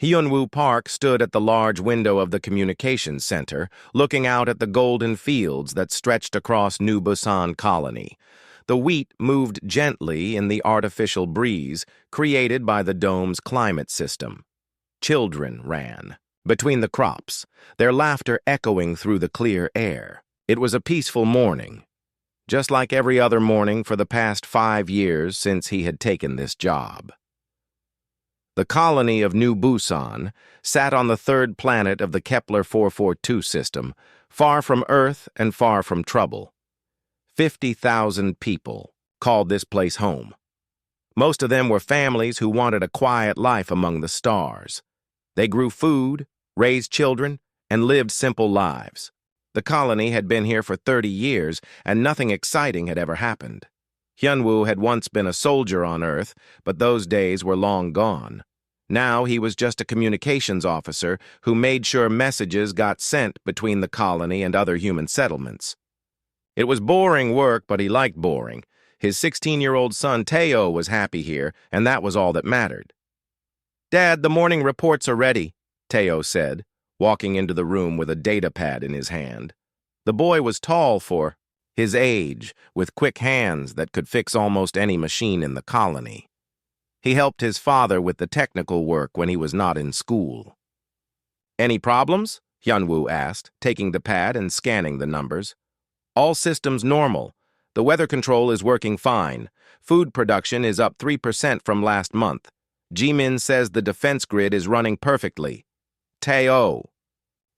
Hyunwoo Park stood at the large window of the communications center, looking out at the golden fields that stretched across New Busan Colony. The wheat moved gently in the artificial breeze created by the dome's climate system. Children ran between the crops, their laughter echoing through the clear air. It was a peaceful morning, just like every other morning for the past 5 years since he had taken this job. The colony of New Busan sat on the third planet of the Kepler 442 system, far from Earth and far from trouble. 50,000 people called this place home. Most of them were families who wanted a quiet life among the stars. They grew food, raised children, and lived simple lives. The colony had been here for 30 years, and nothing exciting had ever happened. Hyunwoo had once been a soldier on Earth, but those days were long gone. Now he was just a communications officer who made sure messages got sent between the colony and other human settlements. It was boring work, but he liked boring. His 16-year-old son Teo was happy here, and that was all that mattered. "Dad, the morning reports are ready," Teo said, walking into the room with a data pad in his hand. The boy was tall for his age, with quick hands that could fix almost any machine in the colony. He helped his father with the technical work when he was not in school. "Any problems?" Hyunwoo asked, taking the pad and scanning the numbers. "All systems normal. The weather control is working fine. Food production is up 3% from last month. Jimin says the defense grid is running perfectly." Teo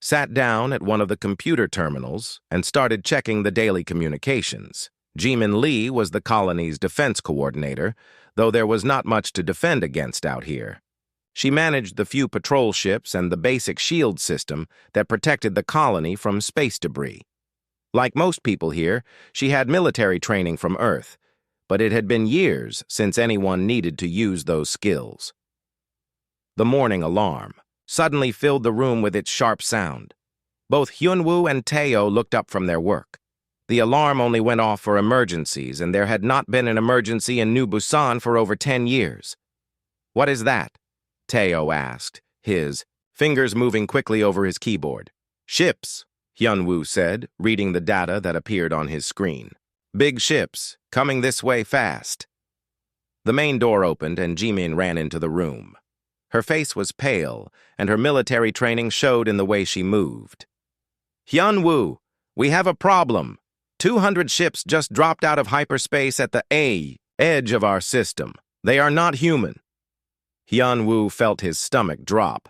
sat down at one of the computer terminals and started checking the daily communications. Jimin Lee was the colony's defense coordinator, though there was not much to defend against out here. She managed the few patrol ships and the basic shield system that protected the colony from space debris. Like most people here, she had military training from Earth, but it had been years since anyone needed to use those skills. The morning alarm suddenly filled the room with its sharp sound. Both Hyunwoo and Teo looked up from their work. The alarm only went off for emergencies, and there had not been an emergency in New Busan for over 10 years. "What is that?" Teo asked, his fingers moving quickly over his keyboard. "Ships," Hyunwoo said, reading the data that appeared on his screen. "Big ships, coming this way fast." The main door opened and Jimin ran into the room. Her face was pale, and her military training showed in the way she moved. "Hyunwoo, we have a problem. 200 ships just dropped out of hyperspace at the edge of our system. They are not human." Hyunwoo felt his stomach drop.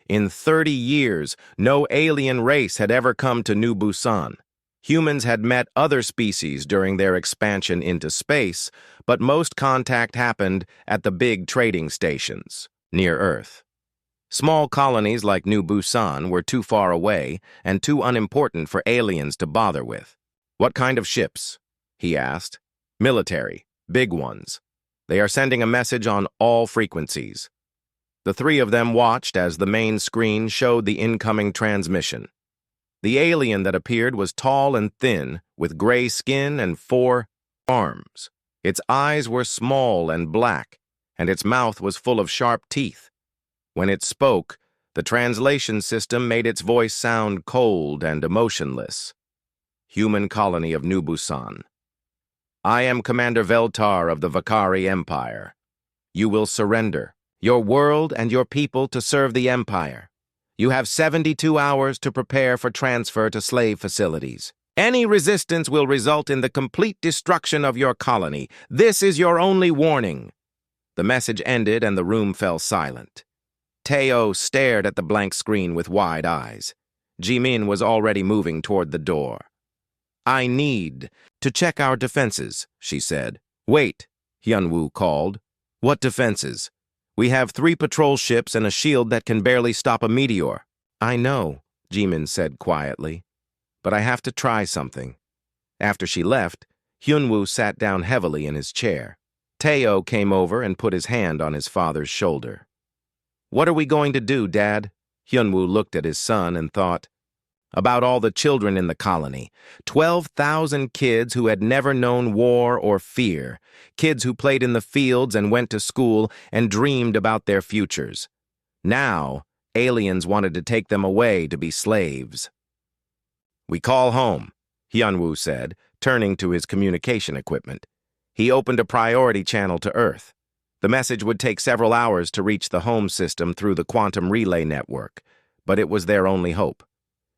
In 30 years, no alien race had ever come to New Busan. Humans had met other species during their expansion into space, but most contact happened at the big trading stations near Earth. Small colonies like New Busan were too far away and too unimportant for aliens to bother with. "What kind of ships?" he asked. "Military, big ones. They are sending a message on all frequencies." The three of them watched as the main screen showed the incoming transmission. The alien that appeared was tall and thin, with gray skin and 4 arms. Its eyes were small and black, and its mouth was full of sharp teeth. When it spoke, the translation system made its voice sound cold and emotionless. "Human colony of New Busan. I am Commander Veltar of the Vakari Empire. You will surrender your world and your people to serve the Empire. You have 72 hours to prepare for transfer to slave facilities. Any resistance will result in the complete destruction of your colony. This is your only warning." The message ended and the room fell silent. Teo stared at the blank screen with wide eyes. Jimin was already moving toward the door. "I need to check our defenses," she said. "Wait," Hyunwoo called. "What defenses?" "We have 3 patrol ships and a shield that can barely stop a meteor." "I know," Jimin said quietly, "but I have to try something." After she left, Hyunwoo sat down heavily in his chair. Teo came over and put his hand on his father's shoulder. "What are we going to do, Dad?" Hyunwoo looked at his son and thought about all the children in the colony. 12,000 kids who had never known war or fear. Kids who played in the fields and went to school and dreamed about their futures. Now, aliens wanted to take them away to be slaves. "We call home," Hyunwoo said, turning to his communication equipment. He opened a priority channel to Earth. The message would take several hours to reach the home system through the quantum relay network, but it was their only hope.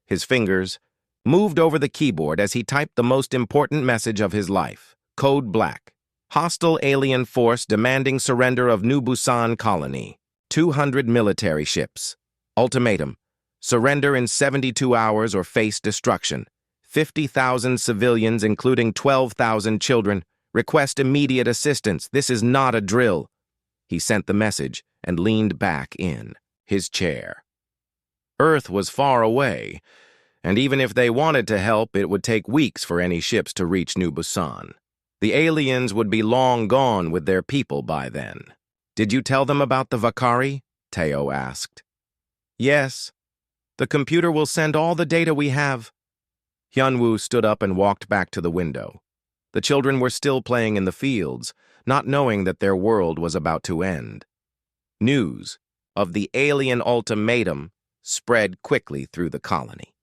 His fingers moved over the keyboard as he typed the most important message of his life. Code Black. Hostile alien force demanding surrender of New Busan colony. 200 military ships. Ultimatum. Surrender in 72 hours or face destruction. 50,000 civilians, including 12,000 children. Request immediate assistance. This is not a drill. He sent the message and leaned back in his chair. Earth was far away, and even if they wanted to help, it would take weeks for any ships to reach New Busan. The aliens would be long gone with their people by then. "Did you tell them about the Vakari?" Teo asked. "Yes. The computer will send all the data we have." Hyunwoo stood up and walked back to the window. The children were still playing in the fields, not knowing that their world was about to end. News of the alien ultimatum spread quickly through the colony.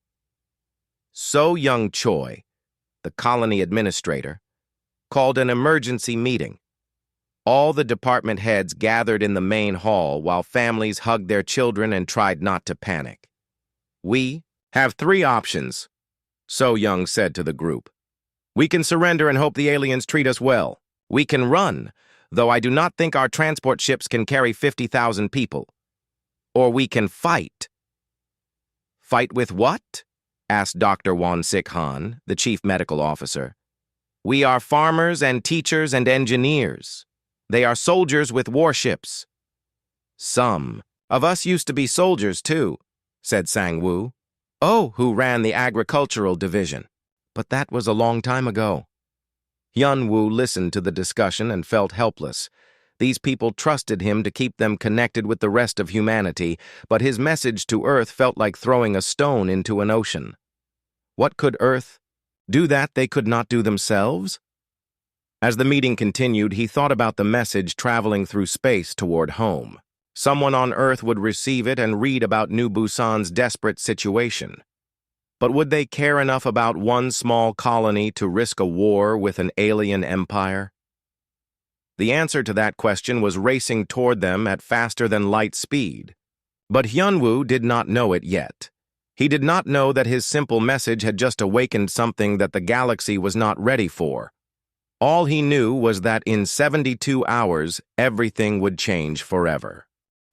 So Young Choi, the colony administrator, called an emergency meeting. All the department heads gathered in the main hall while families hugged their children and tried not to panic. "We have three options," So Young said to the group. "We can surrender and hope the aliens treat us well. We can run, though I do not think our transport ships can carry 50,000 people. Or we can fight." "Fight with what?" asked Dr. Won-sik Han, the chief medical officer. "We are farmers and teachers and engineers. They are soldiers with warships." "Some of us used to be soldiers, too," said Sang-woo. "Oh, who ran the agricultural division. But that was a long time ago." Hyun-woo listened to the discussion and felt helpless. These people trusted him to keep them connected with the rest of humanity, but his message to Earth felt like throwing a stone into an ocean. What could Earth do that they could not do themselves? As the meeting continued, he thought about the message traveling through space toward home. Someone on Earth would receive it and read about New Busan's desperate situation. But would they care enough about one small colony to risk a war with an alien empire? The answer to that question was racing toward them at faster-than-light speed. But Hyunwoo did not know it yet. He did not know that his simple message had just awakened something that the galaxy was not ready for. All he knew was that in 72 hours, everything would change forever.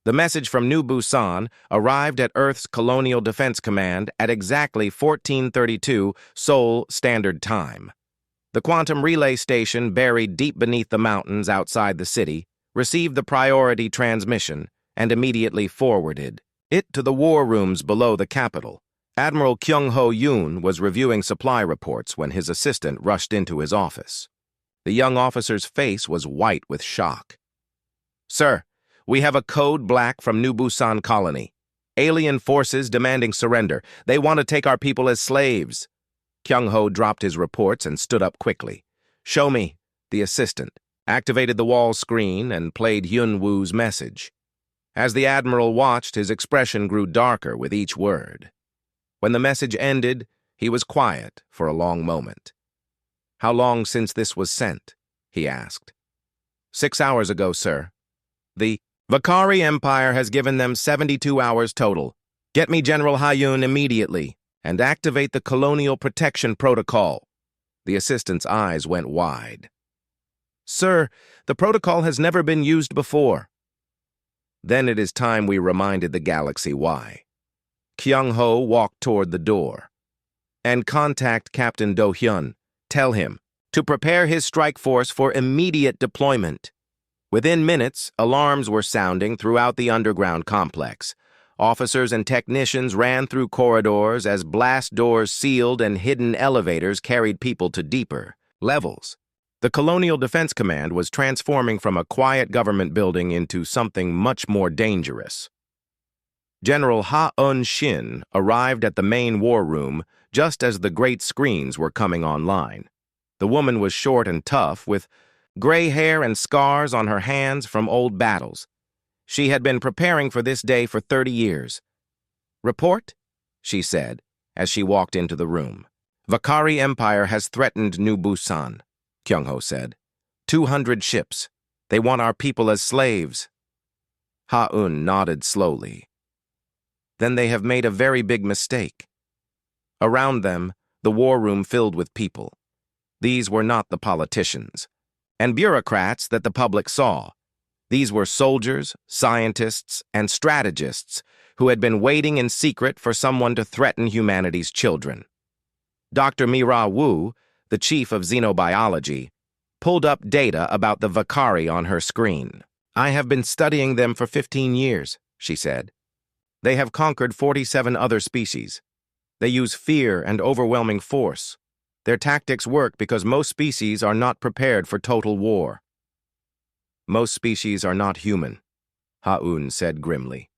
The message from New Busan arrived at Earth's Colonial Defense Command at exactly 1432 Seoul Standard Time. The quantum relay station, buried deep beneath the mountains outside the city, received the priority transmission and immediately forwarded it to the war rooms below the capital. Admiral Kyung-ho Yoon was reviewing supply reports when his assistant rushed into his office. The young officer's face was white with shock. "Sir, we have a code black from New Busan colony. Alien forces demanding surrender. They want to take our people as slaves." Kyung-ho dropped his reports and stood up quickly. "Show me." The assistant activated the wall screen and played Hyun-woo's message. As the admiral watched, his expression grew darker with each word. When the message ended, he was quiet for a long moment. "How long since this was sent?" he asked. 6 hours ago, sir. The Vakari Empire has given them 72 hours total. Get me General Hayun immediately and activate the Colonial Protection Protocol." The assistant's eyes went wide. "Sir, the protocol has never been used before." Then it is time we reminded the galaxy why. Kyung-ho walked toward the door. "And contact Captain Do-hyun. Tell him to prepare his strike force for immediate deployment." Within minutes, alarms were sounding throughout the underground complex. Officers and technicians ran through corridors as blast doors sealed and hidden elevators carried people to deeper levels. The Colonial Defense Command was transforming from a quiet government building into something much more dangerous. General Ha-un-shin arrived at the main war room just as the great screens were coming online. The woman was short and tough, with gray hair and scars on her hands from old battles. She had been preparing for this day for 30 years. "Report?" she said, as she walked into the room. "Vakari Empire has threatened New Busan," Kyung-ho said. 200 ships. They want our people as slaves." Ha-un nodded slowly. "Then they have made a very big mistake." Around them, the war room filled with people. These were not the politicians and bureaucrats that the public saw. These were soldiers, scientists, and strategists who had been waiting in secret for someone to threaten humanity's children. Dr. Mira Wu, the chief of xenobiology, pulled up data about the Vakari on her screen. "I have been studying them for 15 years, she said. "They have conquered 47 other species. They use fear and overwhelming force. Their tactics work because most species are not prepared for total war." "Most species are not human," Ha-un said grimly.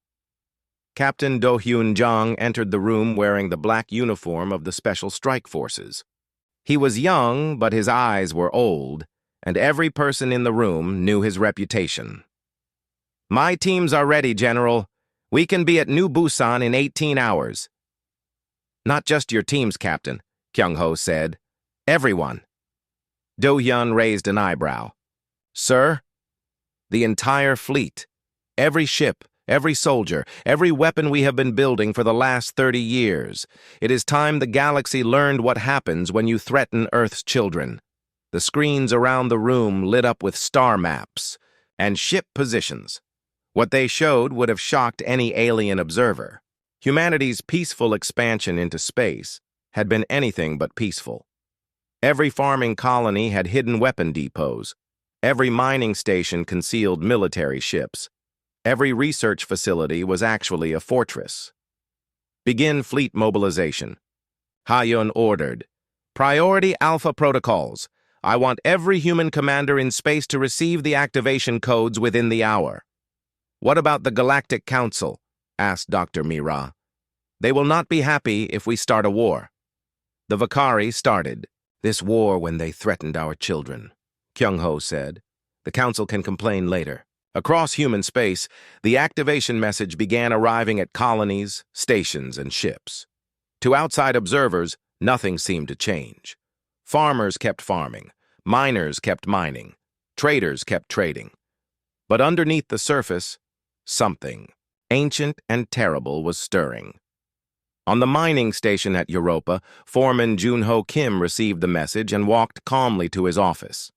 Captain Do-hyun Jang entered the room wearing the black uniform of the Special Strike Forces. He was young, but his eyes were old, and every person in the room knew his reputation. "My teams are ready, General. We can be at New Busan in 18 hours. "Not just your teams, Captain," Kyung-ho said. "Everyone." Do-hyun raised an eyebrow. "Sir?" "The entire fleet. Every ship, every soldier, every weapon we have been building for the last 30 years. It is time the galaxy learned what happens when you threaten Earth's children." The screens around the room lit up with star maps and ship positions. What they showed would have shocked any alien observer. Humanity's peaceful expansion into space had been anything but peaceful. Every farming colony had hidden weapon depots. Every mining station concealed military ships. Every research facility was actually a fortress. "Begin fleet mobilization," Ha-yun ordered. "Priority Alpha protocols. I want every human commander in space to receive the activation codes within the hour." "What about the Galactic Council?" asked Dr. Mira. "They will not be happy if we start a war." The Vakari started this war when they threatened our children, Kyung-ho said. "The council can complain later." Across human space, the activation message began arriving at colonies, stations, and ships. To outside observers, nothing seemed to change. Farmers kept farming, miners kept mining, traders kept trading. But underneath the surface, something ancient and terrible was stirring. On the mining station at Europa, Foreman Junho Kim received the message and walked calmly to his office.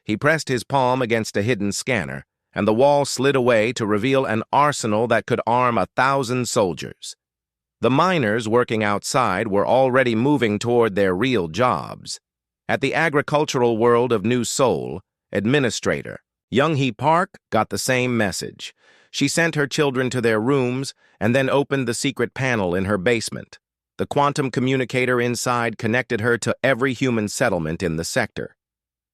He pressed his palm against a hidden scanner, and the wall slid away to reveal an arsenal that could arm 1,000 soldiers. The miners working outside were already moving toward their real jobs. At the agricultural world of New Seoul, Administrator Young-hee Park got the same message. She sent her children to their rooms and then opened the secret panel in her basement. The quantum communicator inside connected her to every human settlement in the sector.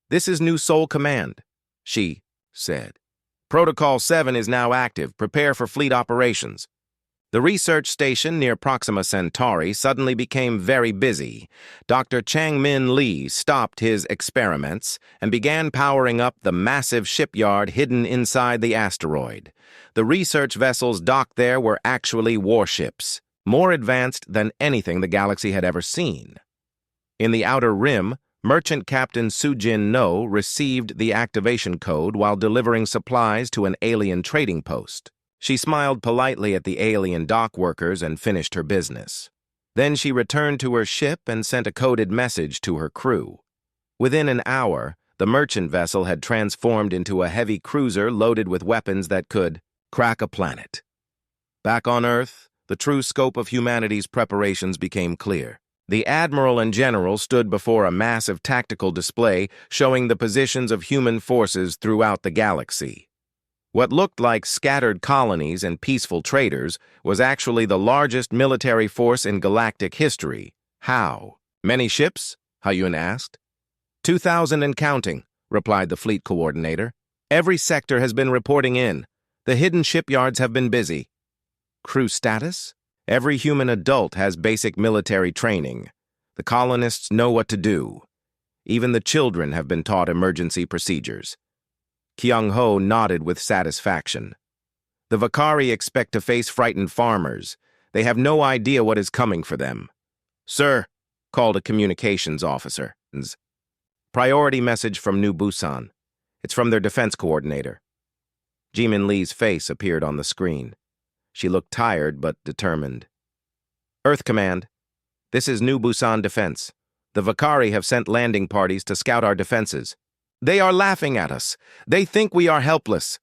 "This is New Seoul Command," she said. "Protocol 7 is now active. Prepare for fleet operations." The research station near Proxima Centauri suddenly became very busy. Dr. Chang-Min Lee stopped his experiments and began powering up the massive shipyard hidden inside the asteroid. The research vessels docked there were actually warships, more advanced than anything the galaxy had ever seen. In the outer rim, Merchant Captain Sujin No received the activation code while delivering supplies to an alien trading post. She smiled politely at the alien dock workers and finished her business. Then she returned to her ship and sent a coded message to her crew. Within an hour, the merchant vessel had transformed into a heavy cruiser loaded with weapons that could crack a planet. Back on Earth, the true scope of humanity's preparations became clear. The Admiral and General stood before a massive tactical display showing the positions of human forces throughout the galaxy. What looked like scattered colonies and peaceful traders was actually the largest military force in galactic history. "How? Many ships?" Ha-yun asked. 2,000 and counting," replied the fleet coordinator. "Every sector has been reporting in. The hidden shipyards have been busy." "Crew status?" "Every human adult has basic military training. The colonists know what to do. Even the children have been taught emergency procedures." Kyung-ho nodded with satisfaction. The Vakari expect to face frightened farmers. They have no idea what is coming for them. Sir, called a communications officer. Priority message from New Busan. It's from their defense coordinator. Jimin Lee's face appeared on the screen. She looked tired but determined. Earth Command, this is New Busan Defense. The Vakari have sent landing parties to scout our defenses. They are laughing at us. They think we are helpless.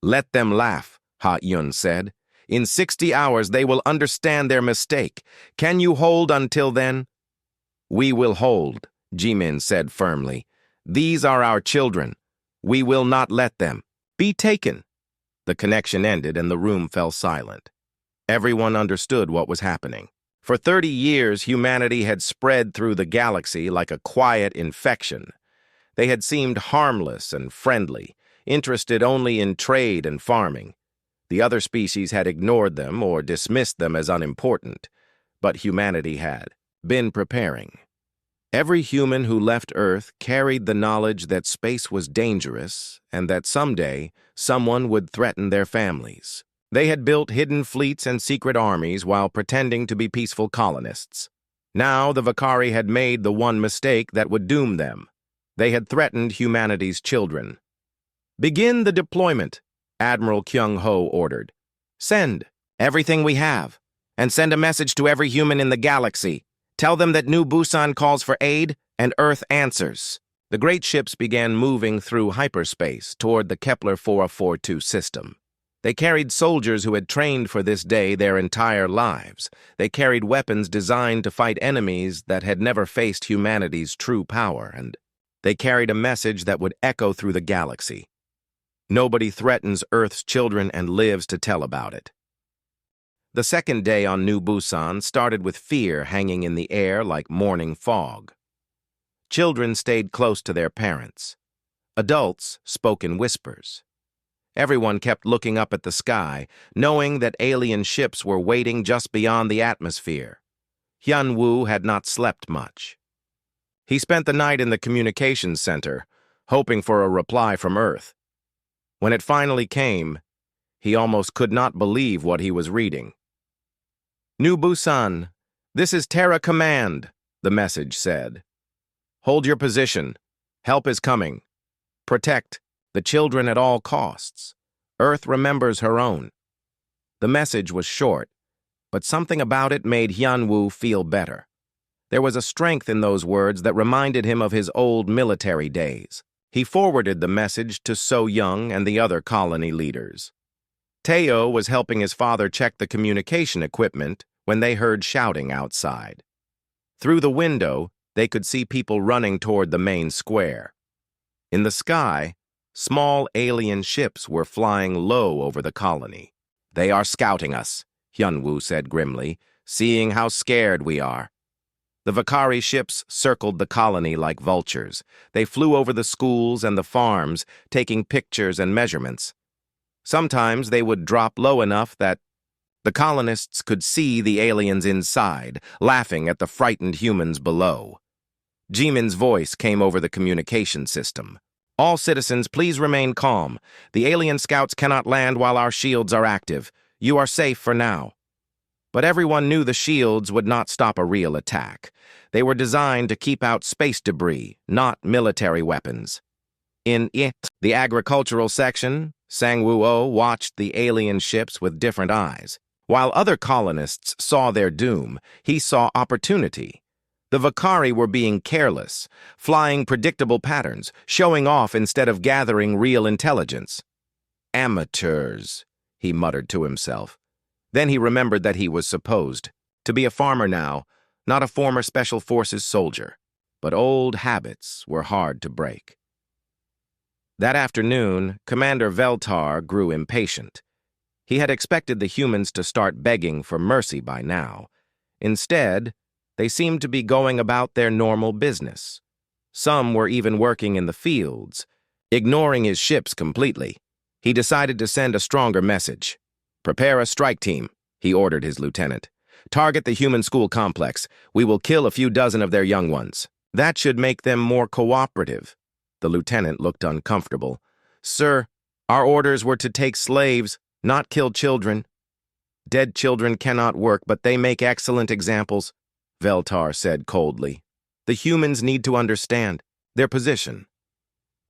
Let them laugh, Ha Yun said. In 60 hours they will understand their mistake. Can you hold until then? We will hold, Jimin said firmly. These are our children. We will not let them be taken. The connection ended and the room fell silent. Everyone understood what was happening. For 30 years, humanity had spread through the galaxy like a quiet infection. They had seemed harmless and friendly, interested only in trade and farming. The other species had ignored them or dismissed them as unimportant, but humanity had been preparing. Every human who left Earth carried the knowledge that space was dangerous and that someday someone would threaten their families. They had built hidden fleets and secret armies while pretending to be peaceful colonists. Now the Vakari had made the one mistake that would doom them. They had threatened humanity's children. Begin the deployment, Admiral Kyung-ho ordered. Send everything we have, and send a message to every human in the galaxy. Tell them that New Busan calls for aid, and Earth answers. The great ships began moving through hyperspace toward the Kepler 442 system. They carried soldiers who had trained for this day their entire lives. They carried weapons designed to fight enemies that had never faced humanity's true power, and they carried a message that would echo through the galaxy. Nobody threatens Earth's children and lives to tell about it. The second day on New Busan started with fear hanging in the air like morning fog. Children stayed close to their parents. Adults spoke in whispers. Everyone kept looking up at the sky, knowing that alien ships were waiting just beyond the atmosphere. Hyun-woo had not slept much. He spent the night in the communications center, hoping for a reply from Earth. When it finally came, he almost could not believe what he was reading. New Busan, this is Terra Command, the message said. Hold your position. Help is coming. Protect the children at all costs. Earth remembers her own. The message was short, but something about it made Hyun-woo feel better. There was a strength in those words that reminded him of his old military days. He forwarded the message to So-young and the other colony leaders. Teo was helping his father check the communication equipment when they heard shouting outside. Through the window, they could see people running toward the main square. In the sky, small alien ships were flying low over the colony. They are scouting us, Hyun-woo said grimly, seeing how scared we are. The Vakari ships circled the colony like vultures. They flew over the schools and the farms, taking pictures and measurements. Sometimes they would drop low enough that the colonists could see the aliens inside, laughing at the frightened humans below. Jimin's voice came over the communication system. All citizens, please remain calm. The alien scouts cannot land while our shields are active. You are safe for now. But everyone knew the shields would not stop a real attack. They were designed to keep out space debris, not military weapons. In the agricultural section, Sang-woo-oh watched the alien ships with different eyes. While other colonists saw their doom, he saw opportunity. The Vakari were being careless, flying predictable patterns, showing off instead of gathering real intelligence. Amateurs, he muttered to himself. Then he remembered that he was supposed to be a farmer now, not a former Special Forces soldier. But old habits were hard to break. That afternoon, Commander Veltar grew impatient. He had expected the humans to start begging for mercy by now. Instead, they seemed to be going about their normal business. Some were even working in the fields. Ignoring his ships completely, he decided to send a stronger message. Prepare a strike team, he ordered his lieutenant. Target the human school complex. We will kill a few dozen of their young ones. That should make them more cooperative. The lieutenant looked uncomfortable. Sir, our orders were to take slaves, Not kill children. Dead children cannot work, but they make excellent examples, Veltar said coldly. The humans need to understand their position.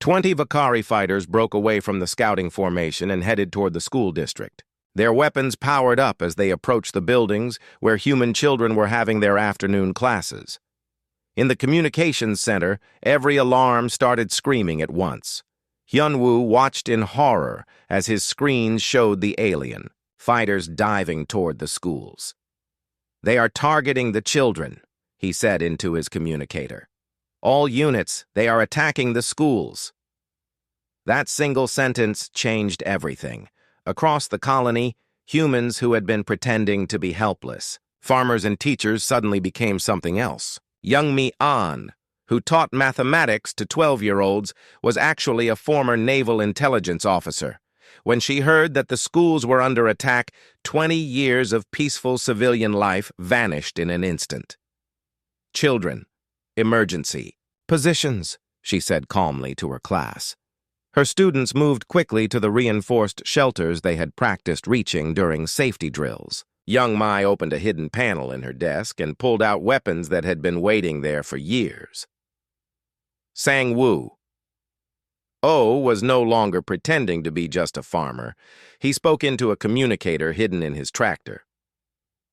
20 Vakari fighters broke away from the scouting formation and headed toward the school district. Their weapons powered up as they approached the buildings where human children were having their afternoon classes. In the communications center, every alarm started screaming at once. Hyunwoo watched in horror as his screens showed the alien, fighters diving toward the schools. They are targeting the children, he said into his communicator. All units, they are attacking the schools. That single sentence changed everything. Across the colony, humans who had been pretending to be helpless, farmers and teachers suddenly became something else. Youngmi An, who taught mathematics to 12-year-olds, was actually a former naval intelligence officer. When she heard that the schools were under attack, 20 years of peaceful civilian life vanished in an instant. Children. Emergency. Positions, she said calmly to her class. Her students moved quickly to the reinforced shelters they had practiced reaching during safety drills. Young Mai opened a hidden panel in her desk and pulled out weapons that had been waiting there for years. Sang-woo. Oh was no longer pretending to be just a farmer. He spoke into a communicator hidden in his tractor.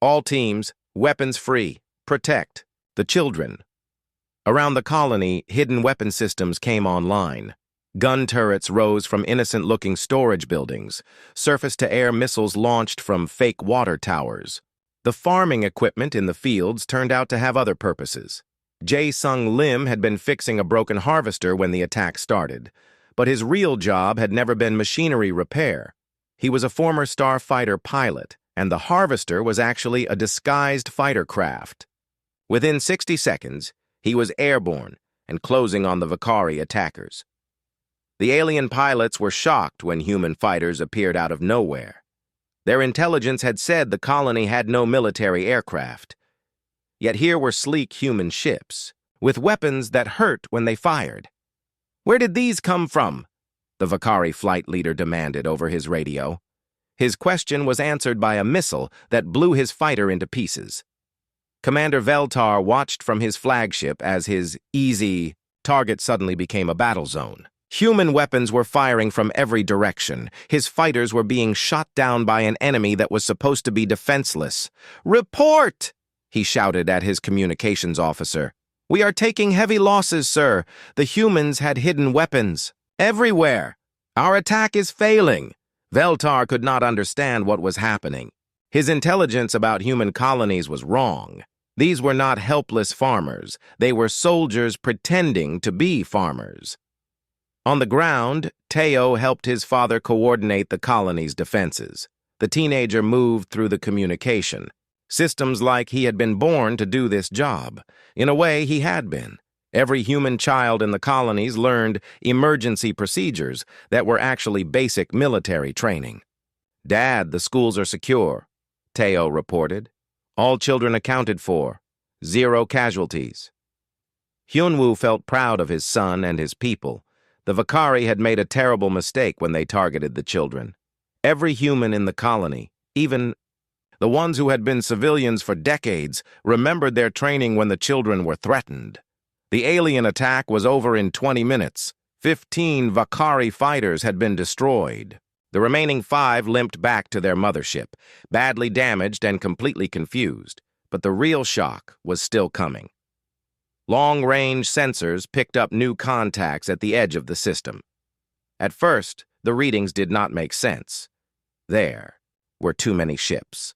All teams, weapons free. Protect the children. Around the colony, hidden weapon systems came online. Gun turrets rose from innocent-looking storage buildings. Surface-to-air missiles launched from fake water towers. The farming equipment in the fields turned out to have other purposes. Jae-sung Lim had been fixing a broken harvester when the attack started, but his real job had never been machinery repair. He was a former starfighter pilot, and the harvester was actually a disguised fighter craft. Within 60 seconds, he was airborne and closing on the Vakari attackers. The alien pilots were shocked when human fighters appeared out of nowhere. Their intelligence had said the colony had no military aircraft. Yet here were sleek human ships, with weapons that hurt when they fired. Where did these come from? The Vakari flight leader demanded over his radio. His question was answered by a missile that blew his fighter into pieces. Commander Veltar watched from his flagship as his easy target suddenly became a battle zone. Human weapons were firing from every direction. His fighters were being shot down by an enemy that was supposed to be defenseless. "Report!" he shouted at his communications officer. "We are taking heavy losses, sir. The humans had hidden weapons. Everywhere. Our attack is failing." Veltar could not understand what was happening. His intelligence about human colonies was wrong. These were not helpless farmers. They were soldiers pretending to be farmers. On the ground, Teo helped his father coordinate the colony's defenses. The teenager moved through the communication. Systems like he had been born to do this job. In a way, he had been. Every human child in the colonies learned emergency procedures that were actually basic military training. "Dad, the schools are secure," Teo reported. "All children accounted for. 0 casualties." Hyunwoo felt proud of his son and his people. The Vakari had made a terrible mistake when they targeted the children. Every human in the colony, even the ones who had been civilians for decades, remembered their training when the children were threatened. The alien attack was over in 20 minutes. 15 Vakari fighters had been destroyed. The remaining 5 limped back to their mothership, badly damaged and completely confused. But the real shock was still coming. Long-range sensors picked up new contacts at the edge of the system. At first, the readings did not make sense. There were too many ships.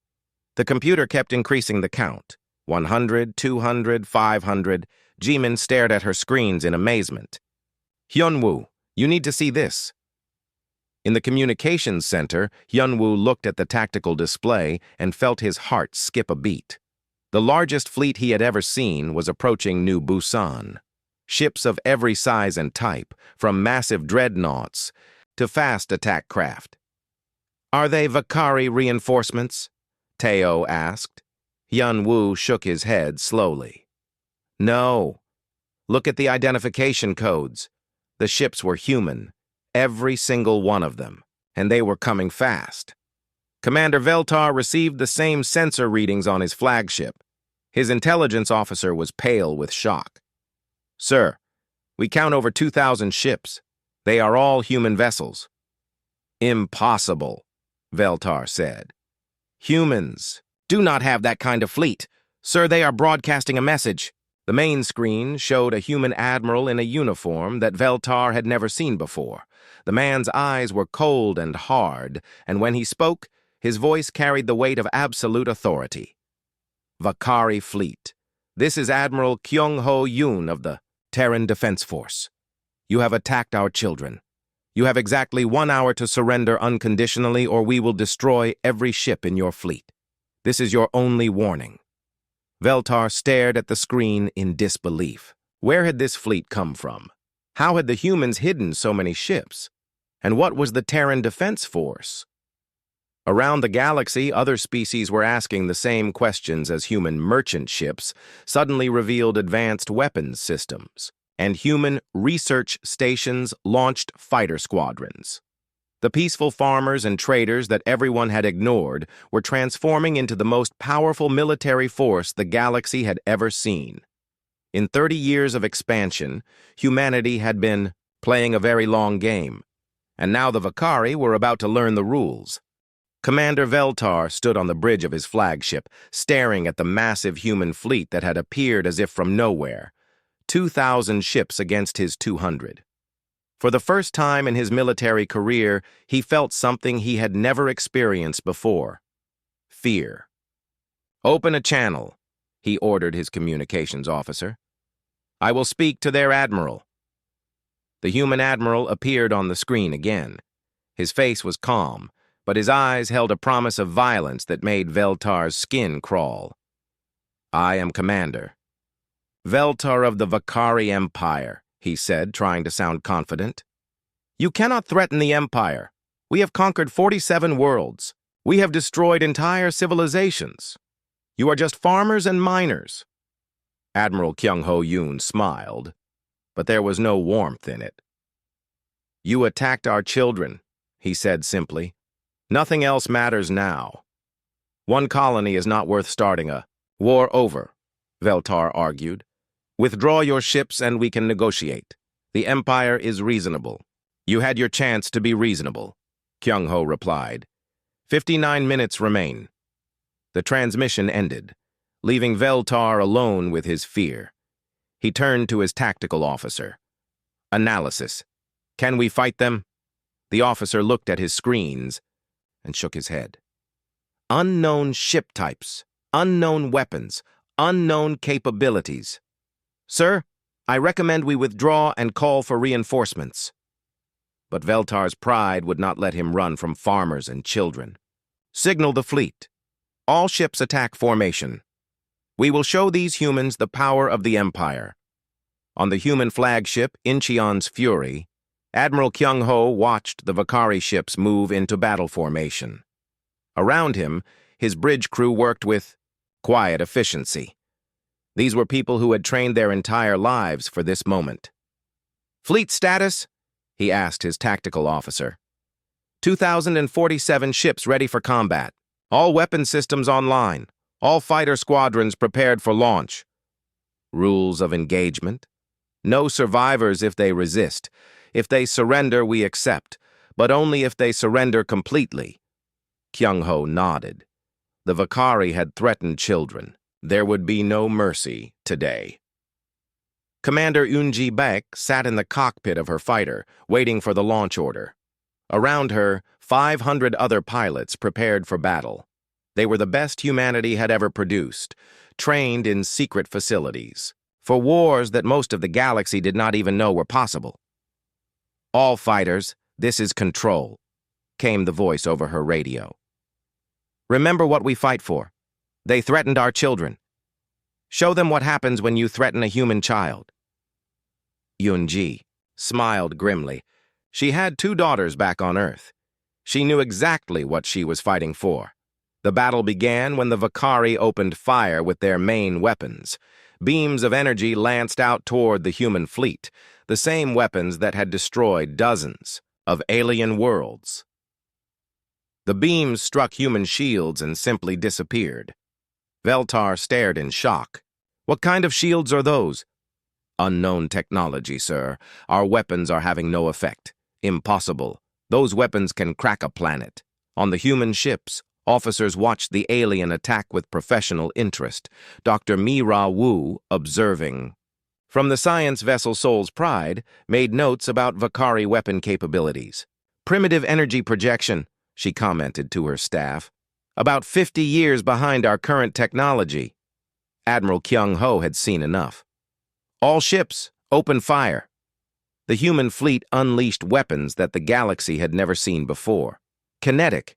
The computer kept increasing the count. 100, 200, 500. Jimin stared at her screens in amazement. "Hyunwoo, you need to see this." In the communications center, Hyunwoo looked at the tactical display and felt his heart skip a beat. The largest fleet he had ever seen was approaching New Busan. Ships of every size and type, from massive dreadnoughts to fast attack craft. "Are they Vakari reinforcements?" Teo asked. Hyunwoo shook his head slowly. "No. Look at the identification codes. The ships were human, every single one of them, and they were coming fast." Commander Veltar received the same sensor readings on his flagship. His intelligence officer was pale with shock. Sir, we count over 2,000 ships. They are all human vessels. Impossible, Veltar said. Humans do not have that kind of fleet. Sir, they are broadcasting a message. The main screen showed a human admiral in a uniform that Veltar had never seen before. The man's eyes were cold and hard, and when he spoke, his voice carried the weight of absolute authority. Vakari Fleet. This is Admiral Kyung-ho Yoon of the Terran Defense Force. You have attacked our children. You have exactly 1 hour to surrender unconditionally, or we will destroy every ship in your fleet. This is your only warning. Veltar stared at the screen in disbelief. Where had this fleet come from? How had the humans hidden so many ships? And what was the Terran Defense Force? Around the galaxy, other species were asking the same questions as human merchant ships suddenly revealed advanced weapons systems, and human research stations launched fighter squadrons. The peaceful farmers and traders that everyone had ignored were transforming into the most powerful military force the galaxy had ever seen. In 30 years of expansion, humanity had been playing a very long game, and now the Vakari were about to learn the rules. Commander Veltar stood on the bridge of his flagship, staring at the massive human fleet that had appeared as if from nowhere. 2,000 ships against his 200. For the first time in his military career, he felt something he had never experienced before. Fear. Open a channel, he ordered his communications officer. I will speak to their admiral. The human admiral appeared on the screen again. His face was calm, but his eyes held a promise of violence that made Veltar's skin crawl. I am Commander. Veltar of the Vakari Empire, he said, trying to sound confident. You cannot threaten the Empire. We have conquered 47 worlds. We have destroyed entire civilizations. You are just farmers and miners. Admiral Kyung-ho Yoon smiled, but there was no warmth in it. You attacked our children, he said simply. Nothing else matters now. One colony is not worth starting a war over, Veltar argued. Withdraw your ships and we can negotiate. The Empire is reasonable. You had your chance to be reasonable, Kyung-ho replied. 59 minutes remain. The transmission ended, leaving Veltar alone with his fear. He turned to his tactical officer. Analysis. Can we fight them? The officer looked at his screens and shook his head. Unknown ship types, unknown weapons, unknown capabilities. Sir, I recommend we withdraw and call for reinforcements. But Veltar's pride would not let him run from farmers and children. Signal the fleet. All ships attack formation. We will show these humans the power of the Empire. On the human flagship, Incheon's Fury, Admiral Kyung-ho watched the Vakari ships move into battle formation. Around him, his bridge crew worked with quiet efficiency. These were people who had trained their entire lives for this moment. Fleet status? He asked his tactical officer. 2,047 ships ready for combat. All weapon systems online. All fighter squadrons prepared for launch. Rules of engagement? No survivors if they resist. If they surrender, we accept, but only if they surrender completely. Kyung-ho nodded. The Vakari had threatened children. There would be no mercy today. Commander Eun-ji-baek sat in the cockpit of her fighter, waiting for the launch order. Around her, 500 other pilots prepared for battle. They were the best humanity had ever produced, trained in secret facilities, for wars that most of the galaxy did not even know were possible. All fighters, this is Control, came the voice over her radio. Remember what we fight for. They threatened our children. Show them what happens when you threaten a human child. Yoon-ji smiled grimly. She had 2 daughters back on Earth. She knew exactly what she was fighting for. The battle began when the Vakari opened fire with their main weapons. Beams of energy lanced out toward the human fleet, the same weapons that had destroyed dozens of alien worlds. The beams struck human shields and simply disappeared. Veltar stared in shock. What kind of shields are those? Unknown technology, sir. Our weapons are having no effect. Impossible. Those weapons can crack a planet. On the human ships, officers watched the alien attack with professional interest, Dr. Mira Wu observing. From the science vessel Soul's Pride, made notes about Vakari weapon capabilities. Primitive energy projection, she commented to her staff. About 50 years behind our current technology. Admiral Kyung-ho had seen enough. All ships, open fire. The human fleet unleashed weapons that the galaxy had never seen before. Kinetic.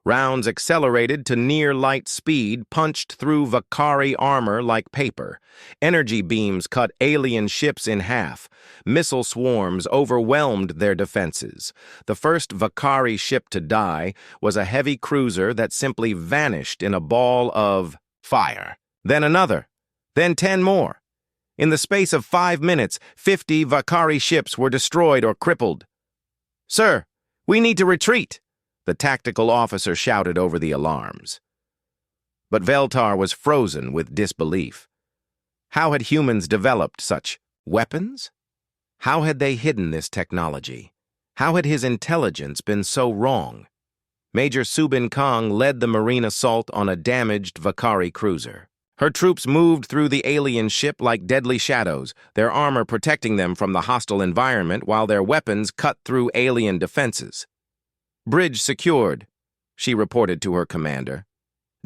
Rounds accelerated to near-light speed punched through Vakari armor like paper. Energy beams cut alien ships in half. Missile swarms overwhelmed their defenses. The first Vakari ship to die was a heavy cruiser that simply vanished in a ball of fire. Then another. Then 10 more. In the space of 5 minutes, 50 Vakari ships were destroyed or crippled. "Sir, we need to retreat," the tactical officer shouted over the alarms. But Veltar was frozen with disbelief. How had humans developed such weapons? How had they hidden this technology? How had his intelligence been so wrong? Major Subin Kong led the marine assault on a damaged Vakari cruiser. Her troops moved through the alien ship like deadly shadows, their armor protecting them from the hostile environment while their weapons cut through alien defenses. "Bridge secured," she reported to her commander.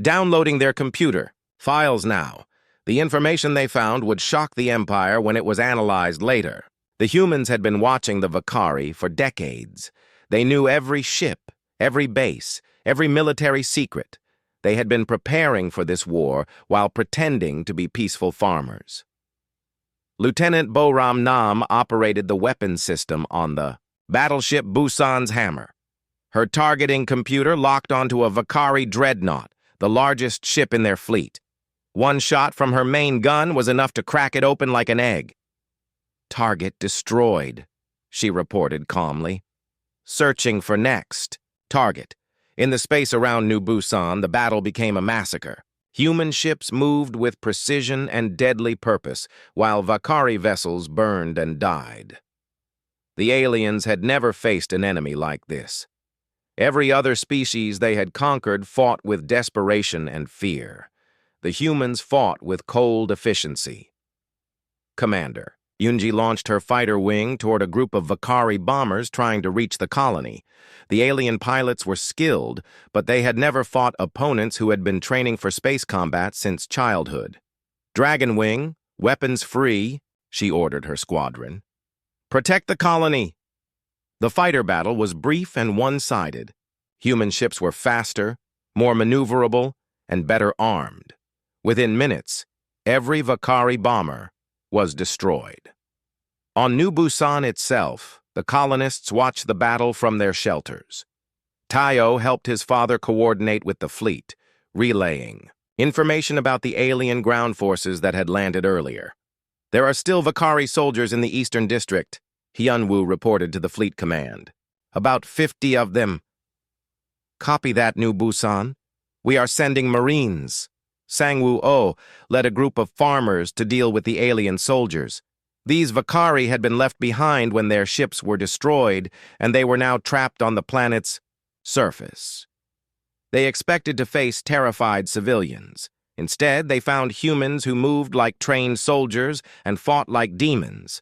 "Downloading their computer. Files now. The information they found would shock the Empire when it was analyzed later." The humans had been watching the Vakari for decades. They knew every ship, every base, every military secret. They had been preparing for this war while pretending to be peaceful farmers. Lieutenant Boram Nam operated the weapons system on the battleship Busan's Hammer. Her targeting computer locked onto a Vakari dreadnought, the largest ship in their fleet. One shot from her main gun was enough to crack it open like an egg. "Target destroyed," she reported calmly. "Searching for next target." In the space around New Busan, the battle became a massacre. Human ships moved with precision and deadly purpose, while Vakari vessels burned and died. The aliens had never faced an enemy like this. Every other species they had conquered fought with desperation and fear. The humans fought with cold efficiency. "Commander." Yunji launched her fighter wing toward a group of Vakari bombers trying to reach the colony. The alien pilots were skilled, but they had never fought opponents who had been training for space combat since childhood. "Dragon Wing, weapons free," she ordered her squadron. "Protect the colony." The fighter battle was brief and one-sided. Human ships were faster, more maneuverable, and better armed. Within minutes, every Vakari bomber was destroyed. On New Busan itself, the colonists watched the battle from their shelters. Tayo helped his father coordinate with the fleet, relaying information about the alien ground forces that had landed earlier. "There are still Vakari soldiers in the Eastern District," Hyunwoo reported to the fleet command. "About 50 of them." "Copy that, New Busan. We are sending Marines." Sangwoo-oh led a group of farmers to deal with the alien soldiers. These Vakari had been left behind when their ships were destroyed, and they were now trapped on the planet's surface. They expected to face terrified civilians. Instead, they found humans who moved like trained soldiers and fought like demons.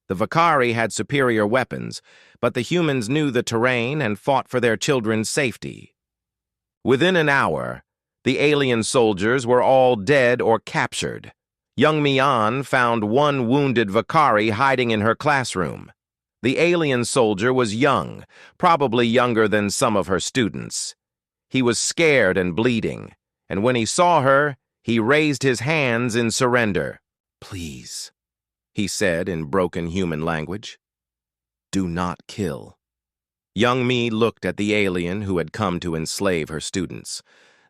The Vakari had superior weapons, but the humans knew the terrain and fought for their children's safety. Within an hour, the alien soldiers were all dead or captured. Young Mian found one wounded Vakari hiding in her classroom. The alien soldier was young, probably younger than some of her students. He was scared and bleeding, and when he saw her, he raised his hands in surrender. "Please," he said in broken human language. "Do not kill." Young Mi looked at the alien who had come to enslave her students.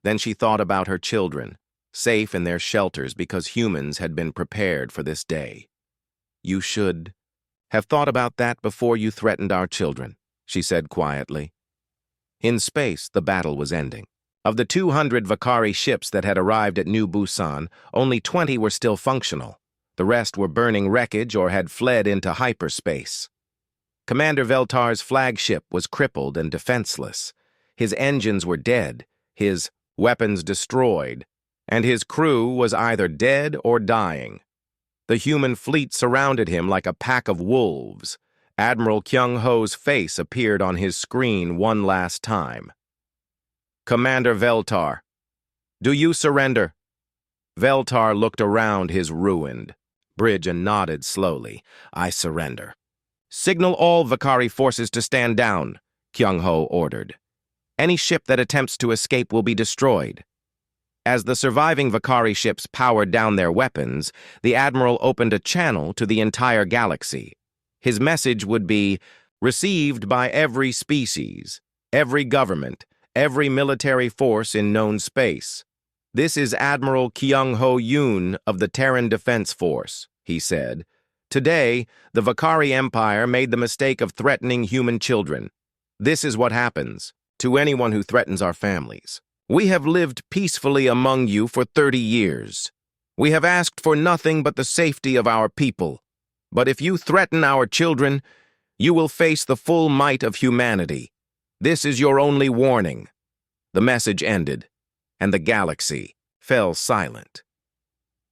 Then she thought about her children, safe in their shelters because humans had been prepared for this day. "You should have thought about that before you threatened our children," she said quietly. In space, the battle was ending. Of the 200 Vakari ships that had arrived at New Busan, only 20 were still functional. The rest were burning wreckage or had fled into hyperspace. Commander Veltar's flagship was crippled and defenseless. His engines were dead, his weapons destroyed, and his crew was either dead or dying. The human fleet surrounded him like a pack of wolves. Admiral Kyung-ho's face appeared on his screen one last time. "Commander Veltar, do you surrender?" Veltar looked around his ruined bridge and nodded slowly. "I surrender." "Signal all Vakari forces to stand down," Kyung-ho ordered. "Any ship that attempts to escape will be destroyed." As the surviving Vakari ships powered down their weapons, the Admiral opened a channel to the entire galaxy. His message would be, "Received by every species, every government, every military force in known space. This is Admiral Kyung-ho Yoon of the Terran Defense Force," he said. "Today, the Vakari Empire made the mistake of threatening human children. This is what happens to anyone who threatens our families. We have lived peacefully among you for 30 years. We have asked for nothing but the safety of our people. But if you threaten our children, you will face the full might of humanity. This is your only warning." The message ended, and the galaxy fell silent.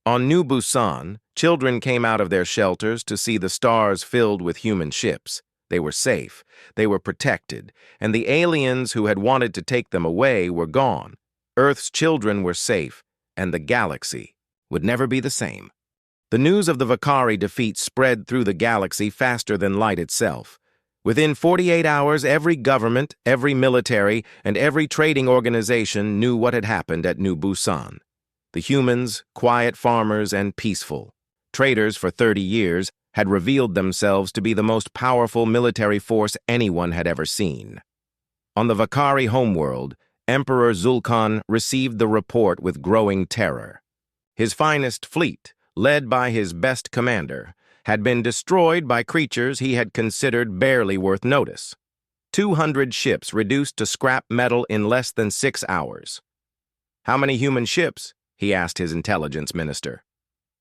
On New Busan, children came out of their shelters to see the stars filled with human ships. They were safe, they were protected, and the aliens who had wanted to take them away were gone. Earth's children were safe, and the galaxy would never be the same. The news of the Vakari defeat spread through the galaxy faster than light itself. Within 48 hours, every government, every military, and every trading organization knew what had happened at New Busan. The humans, quiet farmers, and peaceful traders for 30 years, had revealed themselves to be the most powerful military force anyone had ever seen. On the Vakari homeworld, Emperor Zulkan received the report with growing terror. His finest fleet, led by his best commander, had been destroyed by creatures he had considered barely worth notice. 200 ships reduced to scrap metal in less than 6 hours. "How many human ships?" he asked his intelligence minister.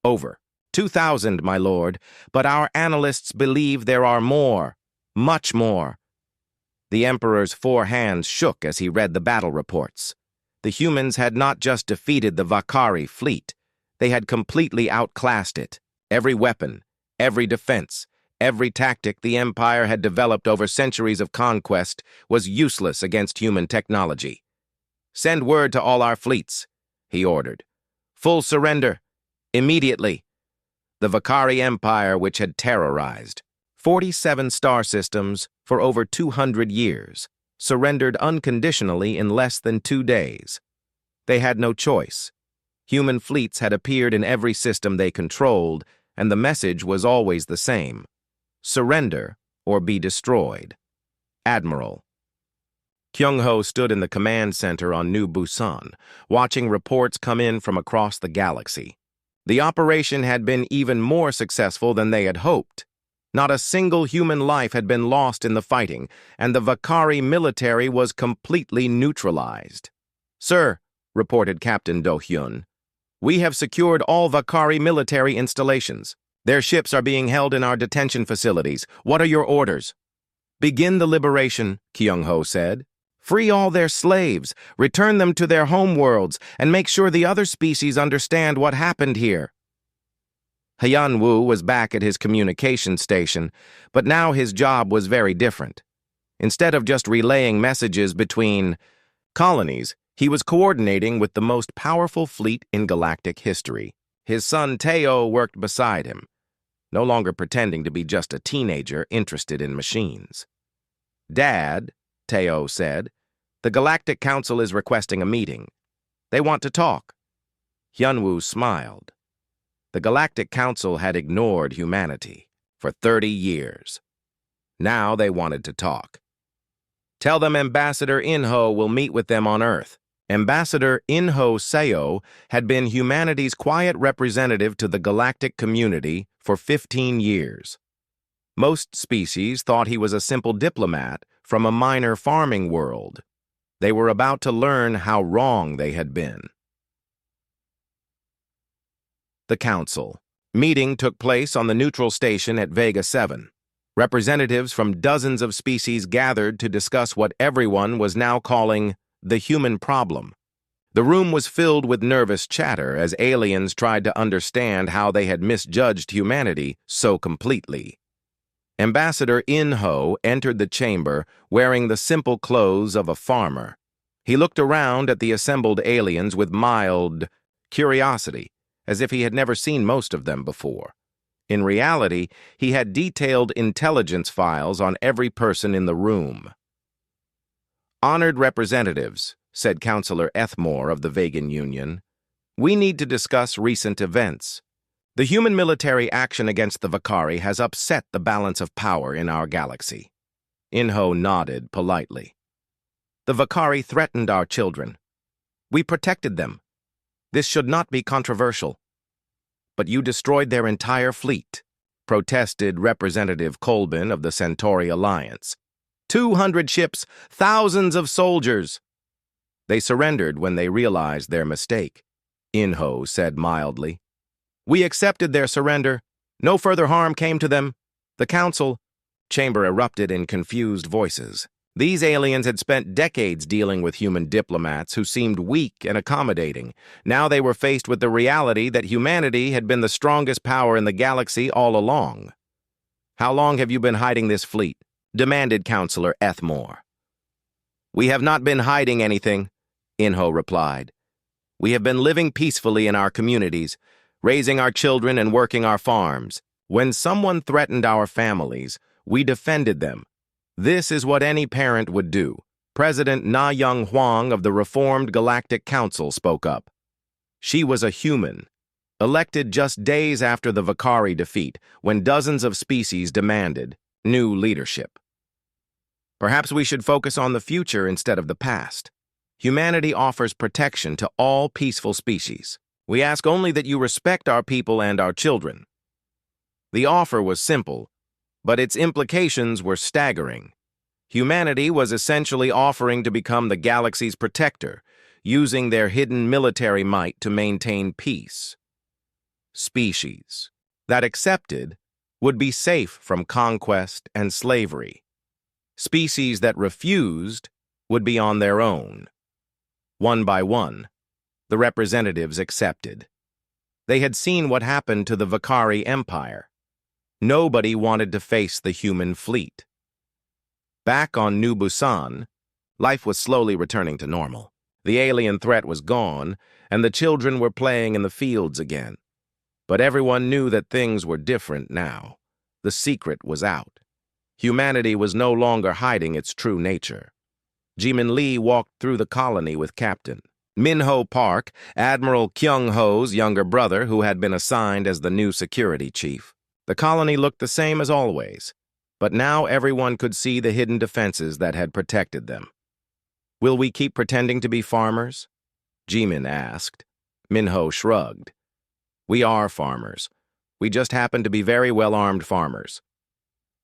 "Over 2,000, my lord, but our analysts believe there are more, much more." The Emperor's 4 hands shook as he read the battle reports. The humans had not just defeated the Vakari fleet, they had completely outclassed it. Every weapon, every defense, every tactic the Empire had developed over centuries of conquest was useless against human technology. "Send word to all our fleets," he ordered. "Full surrender, immediately." The Vakari Empire, which had terrorized 47 star systems for over 200 years, surrendered unconditionally in less than 2 days. They had no choice. Human fleets had appeared in every system they controlled, and the message was always the same: surrender or be destroyed. Admiral. Kyung-ho stood in the command center on New Busan, watching reports come in from across the galaxy. The operation had been even more successful than they had hoped. Not a single human life had been lost in the fighting, and the Vakari military was completely neutralized. "Sir," reported Captain Do-hyun, "we have secured all Vakari military installations. Their ships are being held in our detention facilities. What are your orders?" "Begin the liberation," Kyung-ho said. "Free all their slaves, return them to their homeworlds, and make sure the other species understand what happened here." Hyun-woo was back at his communication station, but now his job was very different. Instead of just relaying messages between colonies, he was coordinating with the most powerful fleet in galactic history. His son Teo worked beside him, no longer pretending to be just a teenager interested in machines. "Dad," Teo said, "the Galactic Council is requesting a meeting. They want to talk." Hyun-woo smiled. The Galactic Council had ignored humanity for 30 years. Now they wanted to talk. "Tell them Ambassador In-ho will meet with them on Earth." Ambassador In-ho Seo had been humanity's quiet representative to the galactic community for 15 years. Most species thought he was a simple diplomat from a minor farming world. They were about to learn how wrong they had been. The Council. Meeting took place on the neutral station at Vega 7. Representatives from dozens of species gathered to discuss what everyone was now calling the human problem. The room was filled with nervous chatter as aliens tried to understand how they had misjudged humanity so completely. Ambassador In-Ho entered the chamber wearing the simple clothes of a farmer. He looked around at the assembled aliens with mild curiosity, as if he had never seen most of them before. In reality, he had detailed intelligence files on every person in the room. "Honored representatives," said Councillor Ethmore of the Vegan Union, "we need to discuss recent events. The human military action against the Vakari has upset the balance of power in our galaxy." In-Ho nodded politely. "The Vakari threatened our children. We protected them. This should not be controversial. But you destroyed their entire fleet," protested Representative Colbin of the Centauri Alliance. 200 ships, thousands of soldiers." "They surrendered when they realized their mistake," In-Ho said mildly. "We accepted their surrender. No further harm came to them. The Council..." Chamber erupted in confused voices. These aliens had spent decades dealing with human diplomats who seemed weak and accommodating. Now they were faced with the reality that humanity had been the strongest power in the galaxy all along. "How long have you been hiding this fleet?" demanded Councillor Ethmore. "We have not been hiding anything," In-Ho replied. "We have been living peacefully in our communities, raising our children and working our farms. When someone threatened our families, we defended them. This is what any parent would do." President Na Young Huang of the Reformed Galactic Council spoke up. She was a human, elected just days after the Vakari defeat, when dozens of species demanded new leadership. "Perhaps we should focus on the future instead of the past. Humanity offers protection to all peaceful species. We ask only that you respect our people and our children." The offer was simple, but its implications were staggering. Humanity was essentially offering to become the galaxy's protector, using their hidden military might to maintain peace. Species that accepted would be safe from conquest and slavery. Species that refused would be on their own. One by one, the representatives accepted. They had seen what happened to the Vakari Empire. Nobody wanted to face the human fleet. Back on New Busan, life was slowly returning to normal. The alien threat was gone, and the children were playing in the fields again. But everyone knew that things were different now. The secret was out. Humanity was no longer hiding its true nature. Jimin Lee walked through the colony with Captain Min-Ho Park, Admiral Kyung-Ho's younger brother, who had been assigned as the new security chief. The colony looked the same as always, but now everyone could see the hidden defenses that had protected them. "Will we keep pretending to be farmers?" Jimin asked. Min-Ho shrugged. "We are farmers. We just happen to be very well-armed farmers."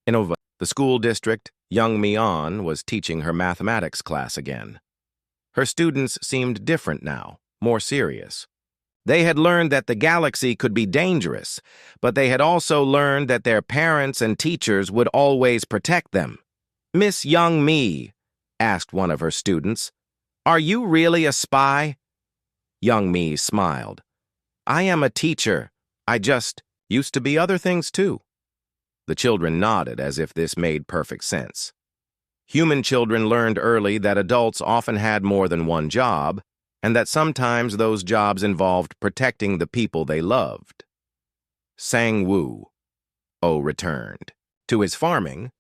In the school district, young Mi-On was teaching her mathematics class again. Her students seemed different now, more serious. They had learned that the galaxy could be dangerous, but they had also learned that their parents and teachers would always protect them. "Miss Young Mi," asked one of her students, "are you really a spy?" Young Mi smiled. "I am a teacher. I just used to be other things too." The children nodded as if this made perfect sense. Human children learned early that adults often had more than one job, and that sometimes those jobs involved protecting the people they loved. Sang-Woo returned to his farming,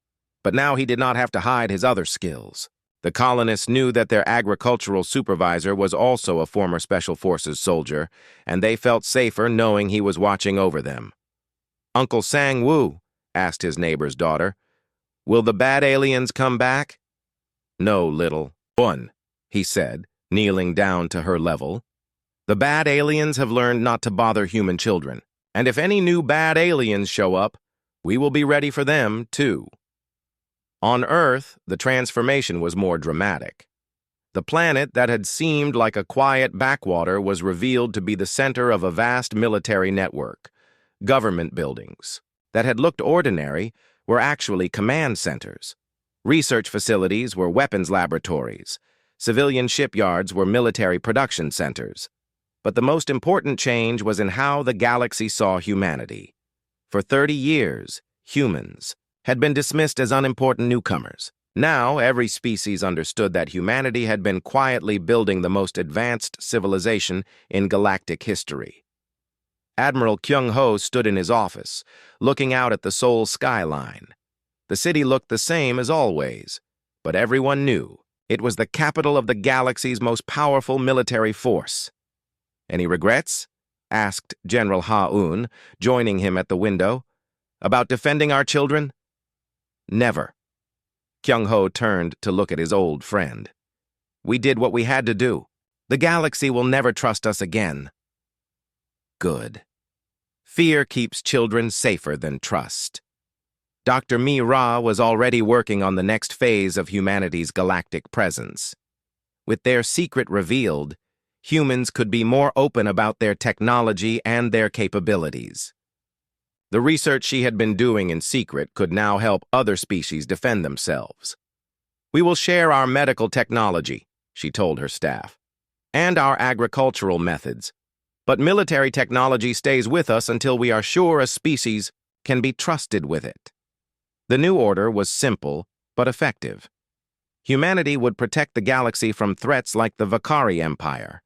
but now he did not have to hide his other skills. The colonists knew that their agricultural supervisor was also a former Special Forces soldier, and they felt safer knowing he was watching over them. "Uncle Sang-Woo," asked his neighbor's daughter, "will the bad aliens come back?" "No, little one," he said, kneeling down to her level. "The bad aliens have learned not to bother human children, and if any new bad aliens show up, we will be ready for them, too." On Earth, the transformation was more dramatic. The planet that had seemed like a quiet backwater was revealed to be the center of a vast military network. Government buildings that had looked ordinary were actually command centers. Research facilities were weapons laboratories. Civilian shipyards were military production centers. But the most important change was in how the galaxy saw humanity. For 30 years, humans had been dismissed as unimportant newcomers. Now, every species understood that humanity had been quietly building the most advanced civilization in galactic history. Admiral Kyung-ho stood in his office, looking out at the Seoul skyline. The city looked the same as always, but everyone knew it was the capital of the galaxy's most powerful military force. "Any regrets?" asked General Ha-un, joining him at the window. "About defending our children?" "Never." Kyung-ho turned to look at his old friend. "We did what we had to do. The galaxy will never trust us again." Good. Fear keeps children safer than trust. Dr. Mi-Ra was already working on the next phase of humanity's galactic presence. With their secret revealed, humans could be more open about their technology and their capabilities. The research she had been doing in secret could now help other species defend themselves. "We will share our medical technology," she told her staff, "and our agricultural methods. But military technology stays with us until we are sure a species can be trusted with it." The new order was simple but effective. Humanity would protect the galaxy from threats like the Vakari Empire.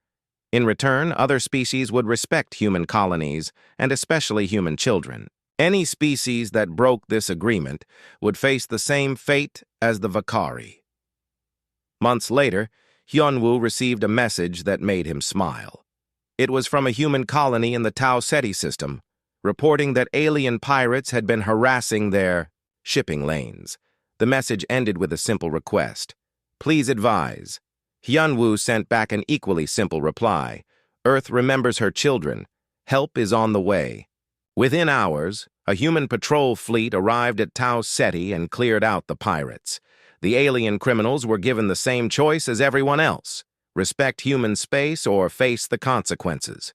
In return, other species would respect human colonies, and especially human children. Any species that broke this agreement would face the same fate as the Vakari. Months later, Hyunwoo received a message that made him smile. It was from a human colony in the Tau Ceti system, reporting that alien pirates had been harassing their shipping lanes. The message ended with a simple request. "Please advise." Hyunwoo sent back an equally simple reply. "Earth remembers her children. Help is on the way." Within hours, a human patrol fleet arrived at Tau Ceti and cleared out the pirates. The alien criminals were given the same choice as everyone else: respect human space or face the consequences.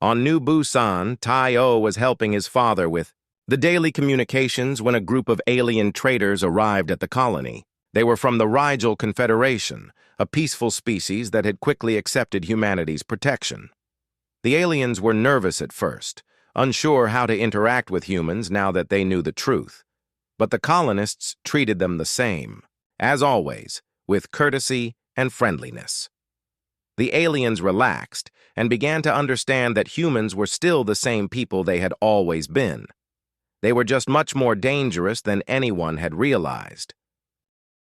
On New Busan, Tai-O was helping his father with the daily communications when a group of alien traders arrived at the colony. They were from the Rigel Confederation, a peaceful species that had quickly accepted humanity's protection. The aliens were nervous at first, unsure how to interact with humans now that they knew the truth. But the colonists treated them the same, as always, with courtesy and friendliness. The aliens relaxed and began to understand that humans were still the same people they had always been. They were just much more dangerous than anyone had realized.